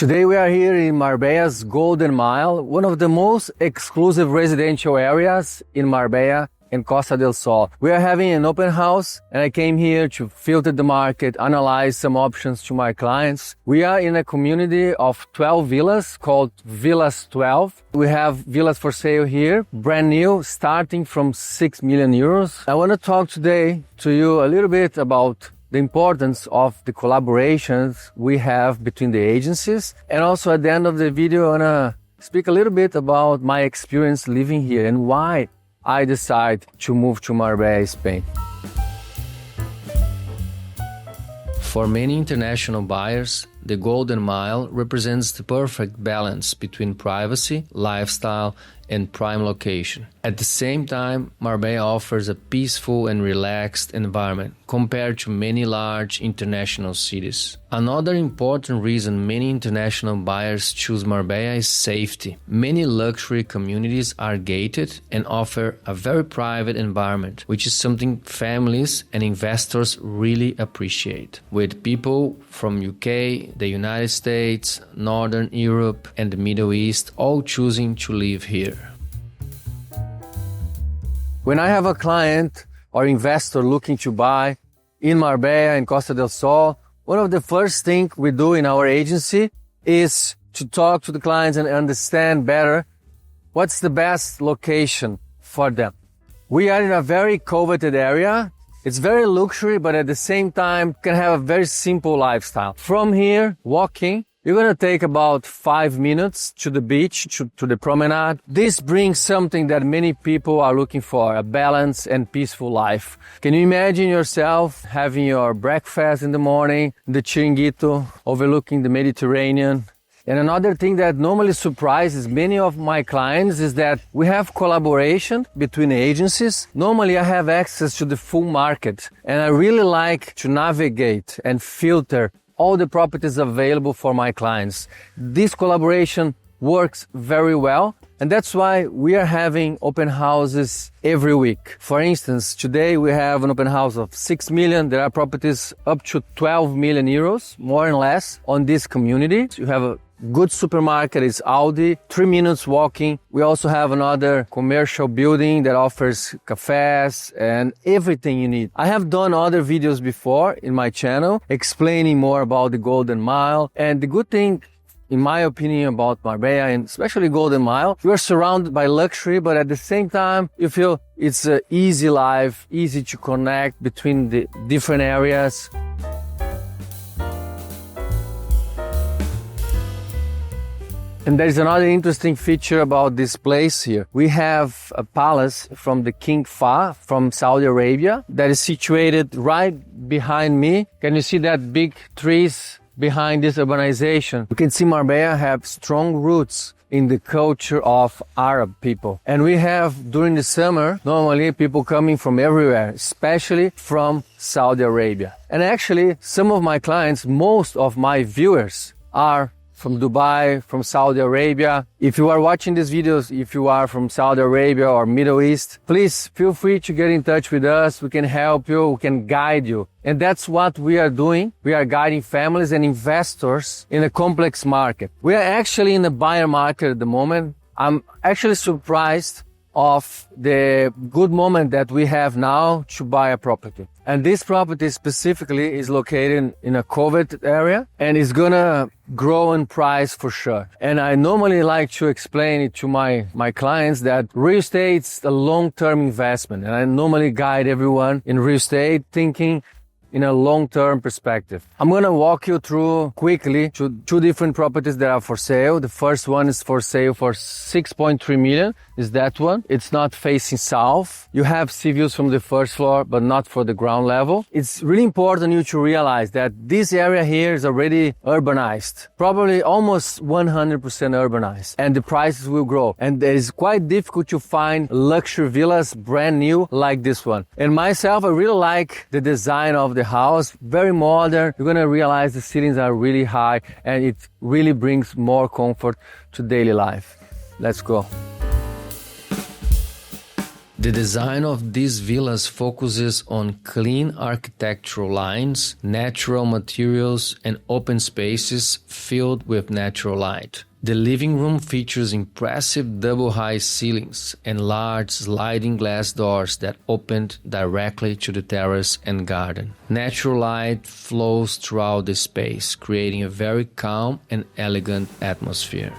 Today we are here in Marbella's Golden Mile, one of the most exclusive residential areas in Marbella and Costa del Sol. We are having an open house and I came here to filter the market, analyze some options to my clients. We are in a community of 12 villas called Villas 12. We have villas for sale here, brand new, starting from 6 million euros. I want to talk today to you a little bit about the importance of the collaborations we have between the agencies. And also at the end of the video, I want to speak a little bit about my experience living here and why I decided to move to Marbella, Spain. For many international buyers, the Golden Mile represents the perfect balance between privacy, lifestyle, and prime location. At the same time, Marbella offers a peaceful and relaxed environment compared to many large international cities. Another important reason many international buyers choose Marbella is safety. Many luxury communities are gated and offer a very private environment, which is something families and investors really appreciate. With people from UK, the United States, Northern Europe, and the Middle East all choosing to live here. When I have a client or investor looking to buy in Marbella and Costa del Sol, one of the first things we do in our agency is to talk to the clients and understand better what's the best location for them. We are in a very coveted area. It's very luxury, but at the same time can have a very simple lifestyle. From here, walking, you're going to take about 5 minutes to the beach, to the promenade. This brings something that many people are looking for, a balanced and peaceful life. Can you imagine yourself having your breakfast in the morning, the Chiringuito, overlooking the Mediterranean? And another thing that normally surprises many of my clients is that we have collaboration between agencies. Normally I have access to the full market and I really like to navigate and filter all the properties available for my clients. This collaboration works very well, and that's why we are having open houses every week. For instance, today we have an open house of 6 million. There are properties up to 12 million euros, more and less, on this community. You have a good supermarket, it's Aldi, 3 minutes walking. We also have another commercial building that offers cafes and everything you need. I have done other videos before in my channel explaining more about the Golden Mile. And the good thing, in my opinion, about Marbella and especially Golden Mile, you are surrounded by luxury, but at the same time, you feel it's an easy life, easy to connect between the different areas. And there's another interesting feature about this place here. We have a palace from the King Fahd from Saudi Arabia that is situated right behind me. Can you see that big trees behind this urbanization? You can see Marbella have strong roots in the culture of Arab people. And we have, during the summer, normally people coming from everywhere, especially from Saudi Arabia. And actually, some of my clients, most of my viewers are from Dubai, from Saudi Arabia. If you are watching these videos, if you are from Saudi Arabia or Middle East, please feel free to get in touch with us. We can help you, we can guide you. And that's what we are doing. We are guiding families and investors in a complex market. We are actually in the buyer market at the moment. I'm actually surprised of the good moment that we have now to buy a property. And this property specifically is located in a coveted area and is gonna grow in price for sure. And I normally like to explain it to my clients that real estate is a long-term investment. And I normally guide everyone in real estate thinking in a long-term perspective. I'm going to walk you through quickly to 2 different properties that are for sale. The first one is for sale for 6.3 million, is that one. It's not facing south. You have sea views from the first floor, but not for the ground level. It's really important you to realize that this area here is already urbanized, probably almost 100% urbanized, and the prices will grow. And it is quite difficult to find luxury villas brand new like this one. And myself, I really like the design of the house, very modern. You're gonna realize the ceilings are really high and it really brings more comfort to daily life. Let's go. The design of these villas focuses on clean architectural lines, natural materials, and open spaces filled with natural light. The living room features impressive double-high ceilings and large sliding glass doors that open directly to the terrace and garden. Natural light flows throughout the space, creating a very calm and elegant atmosphere.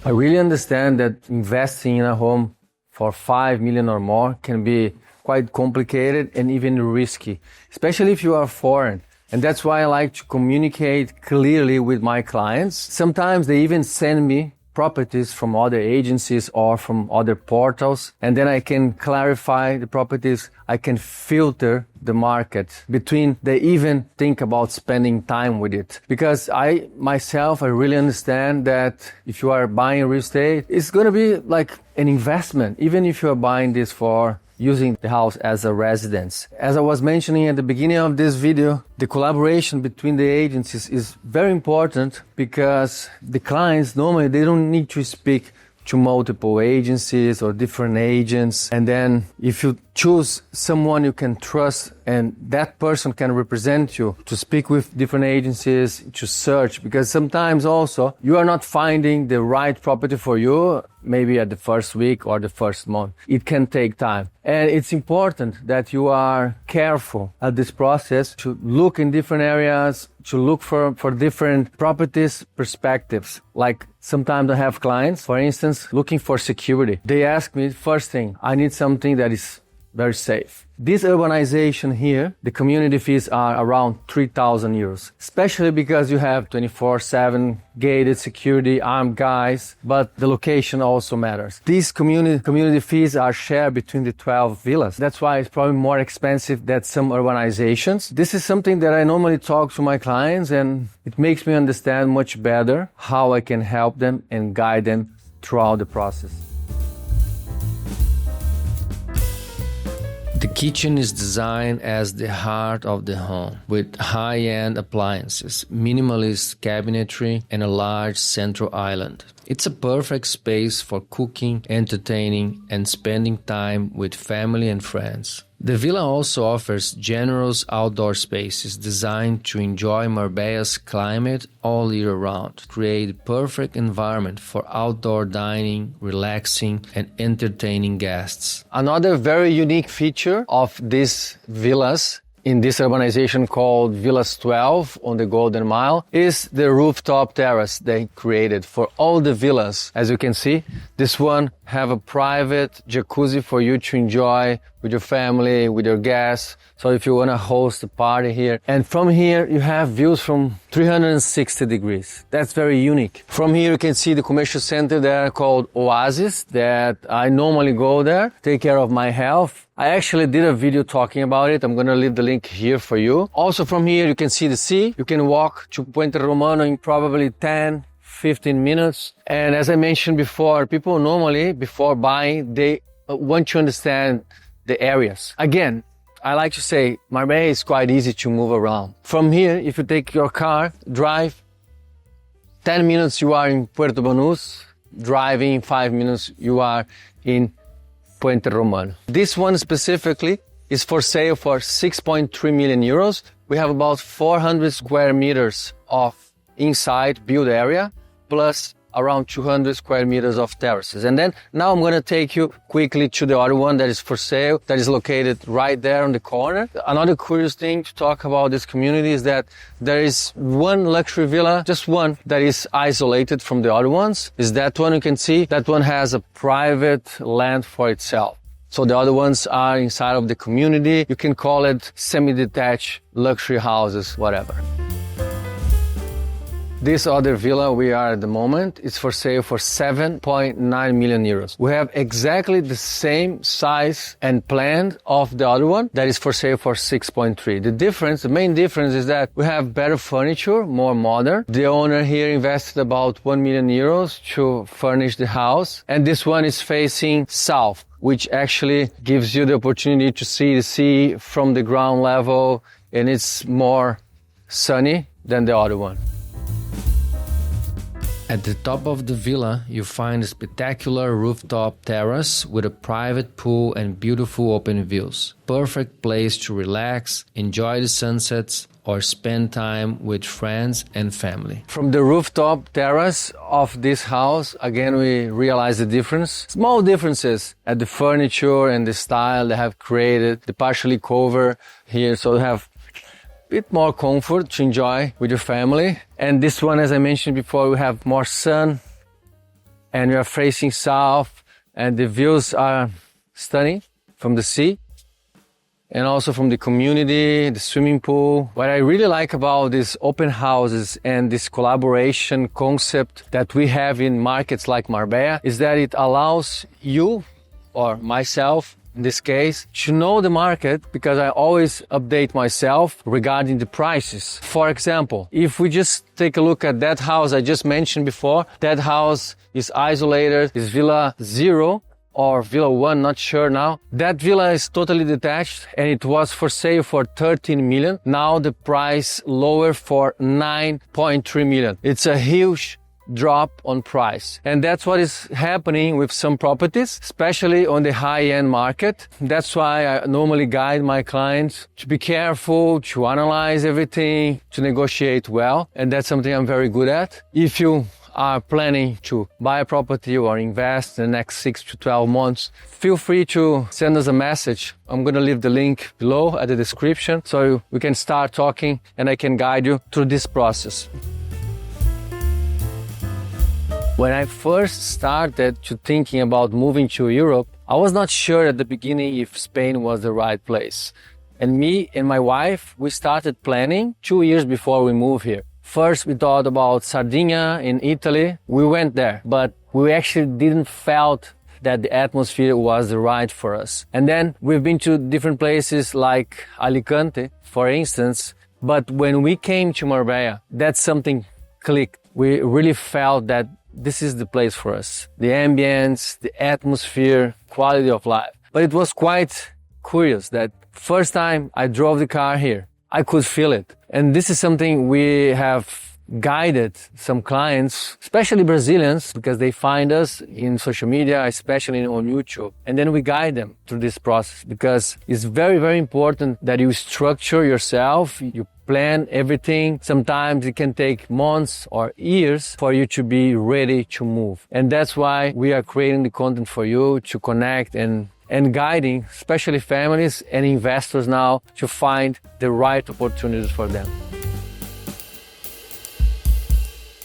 I really understand that investing in a home for 5 million or more can be quite complicated and even risky, especially if you are foreign. And that's why I like to communicate clearly with my clients. Sometimes they even send me properties from other agencies or from other portals, and then I can clarify the properties. I can filter the market between they even think about spending time with it. Because I really understand that if you are buying real estate, it's going to be like an investment, even if you are buying this for using the house as a residence. As I was mentioning at the beginning of this video, the collaboration between the agencies is very important because the clients normally they don't need to speak to multiple agencies or different agents. And then if you choose someone you can trust and that person can represent you to speak with different agencies, to search, because sometimes also you are not finding the right property for you, maybe at the first week or the first month. It can take time. And it's important that you are careful at this process to look in different areas, to look for different properties perspectives. Like sometimes I have clients, for instance, looking for security. They ask me, first thing, I need something that is very safe. This urbanization here, the community fees are around 3,000 euros, especially because you have 24/7 gated security, armed guys, but the location also matters. These community fees are shared between the 12 villas. That's why it's probably more expensive than some urbanizations. This is something that I normally talk to my clients, and it makes me understand much better how I can help them and guide them throughout the process. The kitchen is designed as the heart of the home, with high-end appliances, minimalist cabinetry, and a large central island. It's a perfect space for cooking, entertaining, and spending time with family and friends. The villa also offers generous outdoor spaces designed to enjoy Marbella's climate all year round, create a perfect environment for outdoor dining, relaxing, and entertaining guests. Another very unique feature of these villas in this urbanization called Villas 12 on the Golden Mile is the rooftop terrace they created for all the villas. As you can see, this one have a private jacuzzi for you to enjoy with your family, with your guests. So if you want to host a party here. And from here, you have views from 360 degrees. That's very unique. From here, you can see the commercial center there called Oasis that I normally go there, take care of my health. I actually did a video talking about it. I'm going to leave the link here for you. Also from here, you can see the sea. You can walk to Puente Romano in probably 10-15 minutes. And as I mentioned before, people normally, before buying, they want to understand the areas. Again, I like to say Marbella is quite easy to move around. From here, if you take your car, drive, 10 minutes you are in Puerto Banús, driving 5 minutes you are in Puente Romano. This one specifically is for sale for 6.3 million euros. We have about 400 square meters of inside built area, plus around 200 square meters of terraces. And then now I'm going to take you quickly to the other one that is for sale, that is located right there on the corner. Another curious thing to talk about this community is that there is one luxury villa, just one, that is isolated from the other ones. Is that one you can see? That one has a private land for itself. So the other ones are inside of the community. You can call it semi-detached luxury houses, whatever. This other villa we are at the moment is for sale for 7.9 million euros. We have exactly the same size and plan of the other one that is for sale for 6.3. The main difference is that we have better furniture, more modern. The owner here invested about 1 million euros to furnish the house. And this one is facing south, which actually gives you the opportunity to see the sea from the ground level, and it's more sunny than the other one. At the top of the villa, you find a spectacular rooftop terrace with a private pool and beautiful open views. Perfect place to relax, enjoy the sunsets, or spend time with friends and family. From the rooftop terrace of this house, again we realize the difference. Small differences at the furniture and the style they have created, the partially cover here, so you have bit more comfort to enjoy with your family. And this one, as I mentioned before, we have more sun and we are facing south and the views are stunning from the sea and also from the community, the swimming pool. What I really like about these open houses and this collaboration concept that we have in markets like Marbella is that it allows you or myself in this case, to know the market, because I always update myself regarding the prices. For example, if we just take a look at that house I just mentioned before, that house is isolated, is Villa 0 or Villa 1, not sure now. That villa is totally detached and it was for sale for 13 million. Now the price lower for 9.3 million. It's a huge drop on price. And that's what is happening with some properties, especially on the high-end market. That's why I normally guide my clients to be careful, to analyze everything, to negotiate well. And that's something I'm very good at. If you are planning to buy a property or invest in the next 6 to 12 months, feel free to send us a message. I'm going to leave the link below at the description so we can start talking and I can guide you through this process. When I first started to thinking about moving to Europe, I was not sure at the beginning if Spain was the right place. And me and my wife, we started planning 2 years before we moved here. First, we thought about Sardinia in Italy. We went there, but we actually didn't felt that the atmosphere was right for us. And then we've been to different places like Alicante, for instance. But when we came to Marbella, that's something clicked. We really felt that this is the place for us. The ambience, the atmosphere, quality of life. But it was quite curious that first time I drove the car here, I could feel it. And this is something we have guided some clients, especially Brazilians, because they find us in social media, especially on YouTube. And then we guide them through this process because it's very, very important that you structure yourself, you plan everything. Sometimes it can take months or years for you to be ready to move. And that's why we are creating the content for you to connect and guiding, especially families and investors now, to find the right opportunities for them.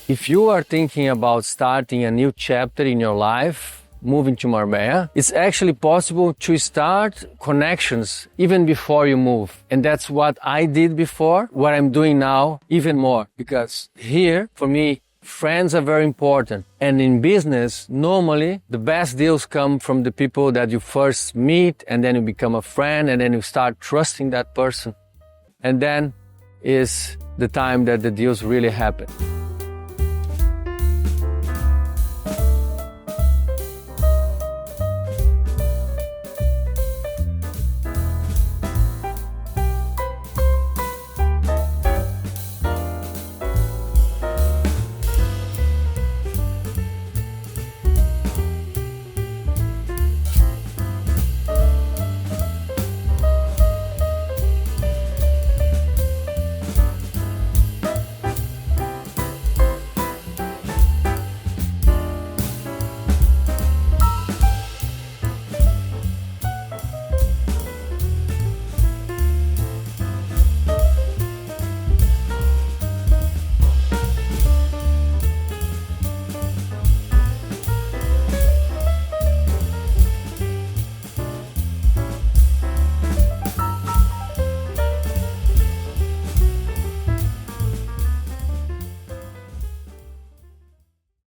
If you are thinking about starting a new chapter in your life, moving to Marbella, it's actually possible to start connections even before you move. And that's what I did before, what I'm doing now, even more. Because here, for me, friends are very important. And in business, normally, the best deals come from the people that you first meet, and then you become a friend, and then you start trusting that person. And then is the time that the deals really happen.